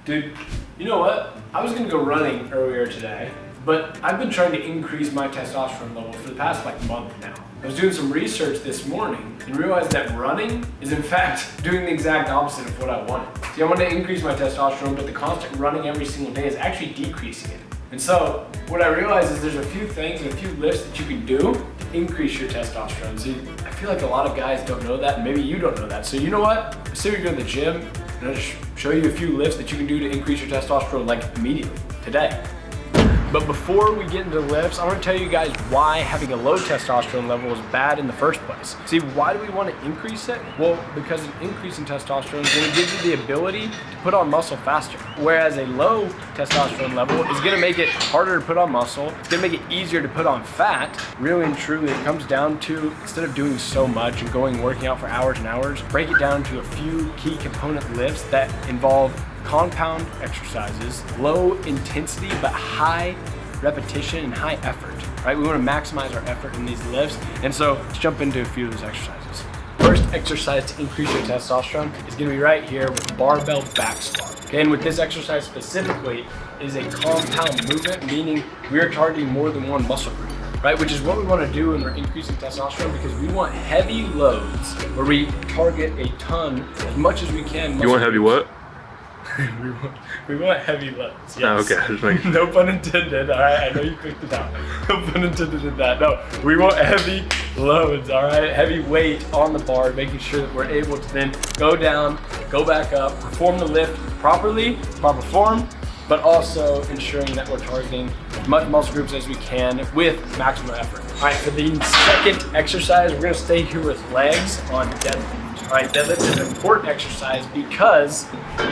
Dude, you know what? I was gonna go running earlier today, but I've been trying to increase my testosterone level for the past month now. I was doing some research this morning and realized that running is in fact doing the exact opposite of what I wanted. See, I wanted to increase my testosterone, but the constant running every single day is actually decreasing it. And so what I realized is there's a few things and a few lifts that you can do to increase your testosterone. See, I feel like a lot of guys don't know that, and maybe you don't know that. So you know what? Say you're going to the gym, and I'll just show you a few lifts that you can do to increase your testosterone immediately, today. But before we get into lifts, I want to tell you guys why having a low testosterone level is bad in the first place. See, why do we want to increase it? Well, because an increase in testosterone is going to give you the ability to put on muscle faster. Whereas a low testosterone level is going to make it harder to put on muscle. It's going to make it easier to put on fat. Really and truly, it comes down to, instead of doing so much and working out for hours and hours, break it down to a few key component lifts that involve compound exercises, low intensity but high repetition and high effort, right? We want to maximize our effort in these lifts, and so let's jump into a few of those exercises. First exercise to increase your testosterone is going to be right here with barbell back squat. Okay, and with this exercise specifically, it is a compound movement, meaning we are targeting more than one muscle group, right? Which is what we want to do when we're increasing testosterone, because we want heavy loads where we target a ton, as much as we can. You want heavy what? we want heavy loads, yes. Oh, okay. No pun intended, all right? I know you picked it out. No pun intended in that. No, we want heavy loads, all right? Heavy weight on the bar, making sure that we're able to then go down, go back up, perform the lift properly, proper form, but also ensuring that we're targeting as much muscle groups as we can with maximum effort. All right, for the second exercise, we're gonna stay here with legs on deadlift. All right, deadlift is an important exercise because,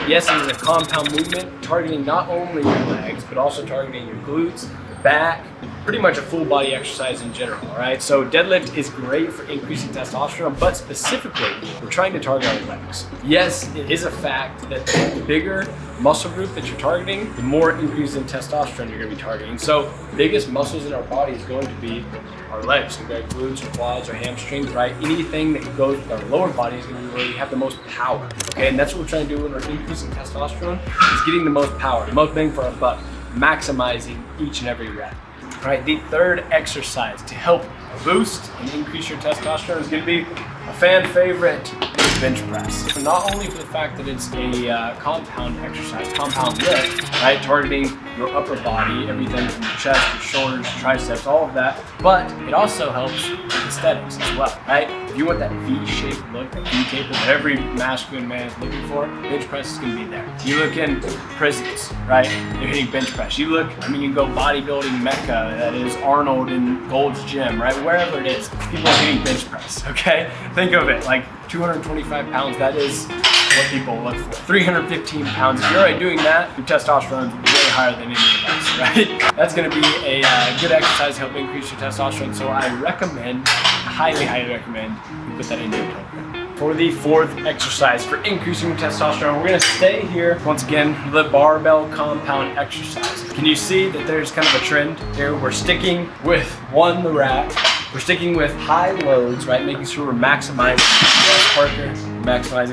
yes, it is a compound movement targeting not only your legs, but also targeting your glutes, back, pretty much a full body exercise in general, all right? So deadlift is great for increasing testosterone, but specifically, we're trying to target our legs. Yes, it is a fact that the bigger muscle group that you're targeting, the more increase in testosterone you're gonna be targeting. So the biggest muscles in our body is going to be our legs. We've got glutes or quads or hamstrings, right? Anything that goes with our lower body is gonna be where you have the most power, okay? And that's what we're trying to do when we're increasing testosterone, is getting the most power, the most bang for our buck, maximizing each and every rep. All right, the third exercise to help boost and increase your testosterone is gonna be a fan favorite, bench press. So not only for the fact that it's a compound exercise, compound lift, right, targeting your upper body, everything from your chest, your shoulders, triceps, all of that, but it also helps with aesthetics as well, right? If you want that V-shaped look, that V-taper that every masculine man is looking for, bench press is gonna be there. You look in prisons, right, they're hitting bench press. You look, I mean, you can go bodybuilding mecca, that is Arnold in Gold's Gym, right, wherever it is, people are hitting bench press, okay? Think of it like 225 pounds, that is what people look for. 315 pounds, if you're already doing that, your testosterone is way higher than any of us, right? That's gonna be a good exercise to help increase your testosterone, so I recommend, highly recommend, you put that in your program. For the fourth exercise for increasing your testosterone, we're gonna stay here, once again, the barbell compound exercise. Can you see that there's kind of a trend here? We're sticking with the rack, we're sticking with high loads, right? Making sure we're maximizing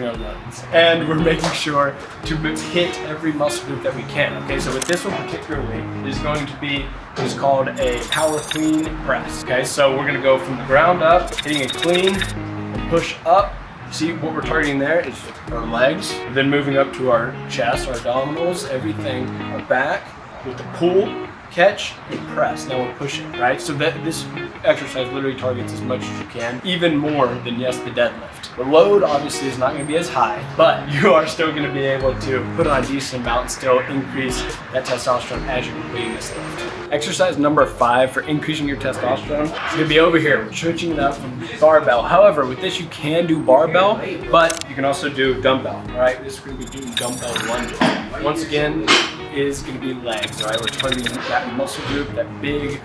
our loads. And we're making sure to hit every muscle group that we can. Okay, so with this one particularly, it is going to be what is called a power clean press. Okay, so we're gonna go from the ground up, hitting a clean, and push up. See what we're targeting there is our legs, then moving up to our chest, our abdominals, everything, our back, with the pull, catch, and press. Now we're pushing, right? So this exercise literally targets as much as you can, even more than, yes, the deadlift. The load obviously is not gonna be as high, but you are still gonna be able to put on a decent amount and still increase that testosterone as you're completing this lift. Exercise number 5 for increasing your testosterone is gonna be over here. We're switching it up from barbell. However, with this you can do barbell, but you can also do dumbbell, all right? This is gonna be doing dumbbell lunges. Once again, is going to be legs, all right? We're targeting that muscle group, that big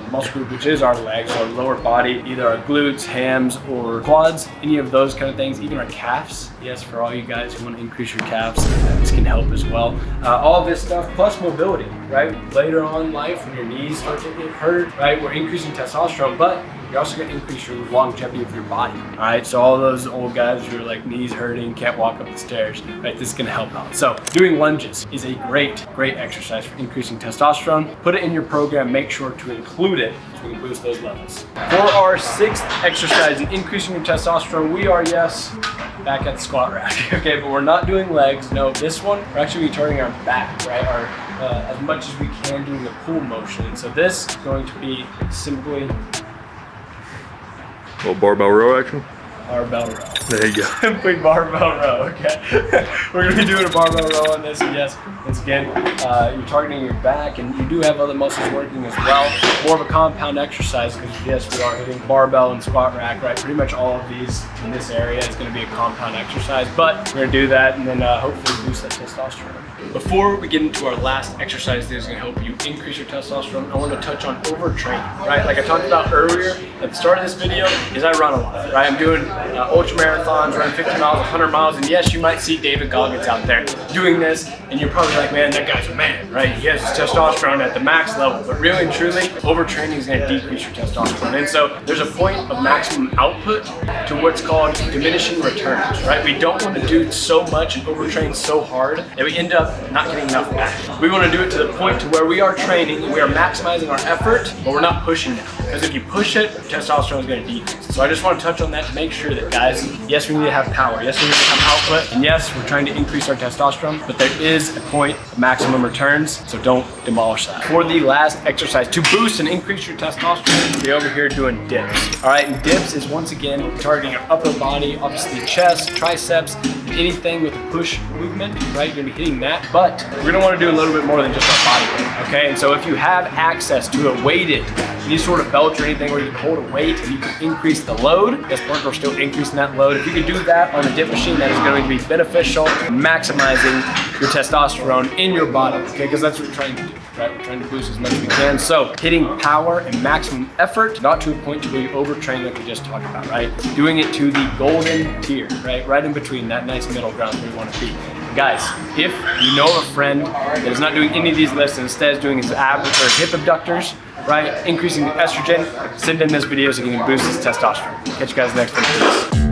muscle group, which is our legs, our lower body, either our glutes, hams, or quads, any of those kind of things, even our calves. Yes, for all you guys who want to increase your calves, this can help as well. All this stuff, plus mobility, right? Later on in life, when your knees start to get hurt, right? We're increasing testosterone, but you're also gonna increase your longevity of your body, all right? So all those old guys who are like knees hurting, can't walk up the stairs, right? This is gonna help out. So doing lunges is a great exercise for increasing testosterone. Put it in your program, make sure to include it so we can boost those levels. For our 6th exercise in increasing your testosterone, we are, yes, back at the squat rack, okay? But we're not doing legs, no. This one, we're actually targeting our back, right? As much as we can doing the pull motion. So this is going to be simply little barbell row action. Barbell row. There you go. Simply barbell row, okay? We're gonna be doing a barbell row on this, and yes, once again, you're targeting your back, and you do have other muscles working as well. More of a compound exercise, because yes, we are hitting barbell and squat rack, right? Pretty much all of these in this area is gonna be a compound exercise, but we're gonna do that and then hopefully boost that testosterone. Before we get into our last exercise that is gonna help you increase your testosterone, I wanna touch on overtraining, right? Like I talked about earlier at the start of this video, is I run a lot, right? I'm doing ultra marathons, running 50 miles, 100 miles, and yes, you might see David Goggins out there doing this, and you're probably like, man, that guy's a man, right? He has his testosterone at the max level, but really and truly, overtraining is gonna decrease your testosterone. And so there's a point of maximum output to what's called diminishing returns, right? We don't wanna do so much and overtrain so hard that we end up not getting enough back. We wanna do it to the point to where we are training and we are maximizing our effort, but we're not pushing it. Because if you push it, testosterone is gonna decrease. So I just wanna touch on that to make sure that, guys, yes, we need to have power. Yes, we need to have output. And yes, we're trying to increase our testosterone, but there is a point of maximum returns, so don't demolish that. For the last exercise, to boost and increase your testosterone, we'll be over here doing dips. All right, and dips is once again targeting your upper body, obviously chest, triceps, anything with a push movement, right? You're gonna be hitting that, but we're gonna wanna do a little bit more than just our body weight, okay? And so if you have access to a weighted, any sort of belt or anything where you can hold a weight and you can increase the load, this point we're still increasing that load. If you can do that on a dip machine, that is going to be beneficial, maximizing your testosterone in your body, okay? Because that's what we're trying to do, right? We're trying to boost as much as we can. So hitting power and maximum effort, not to a point to where you overtrain like we just talked about, right? Doing it to the golden tier, right? Right in between, that nice middle ground where we want to be. Guys, if you know of a friend that is not doing any of these lifts and instead is doing his ab or hip abductors, right? Increasing estrogen, send in this video so you can boost his testosterone. Catch you guys next time.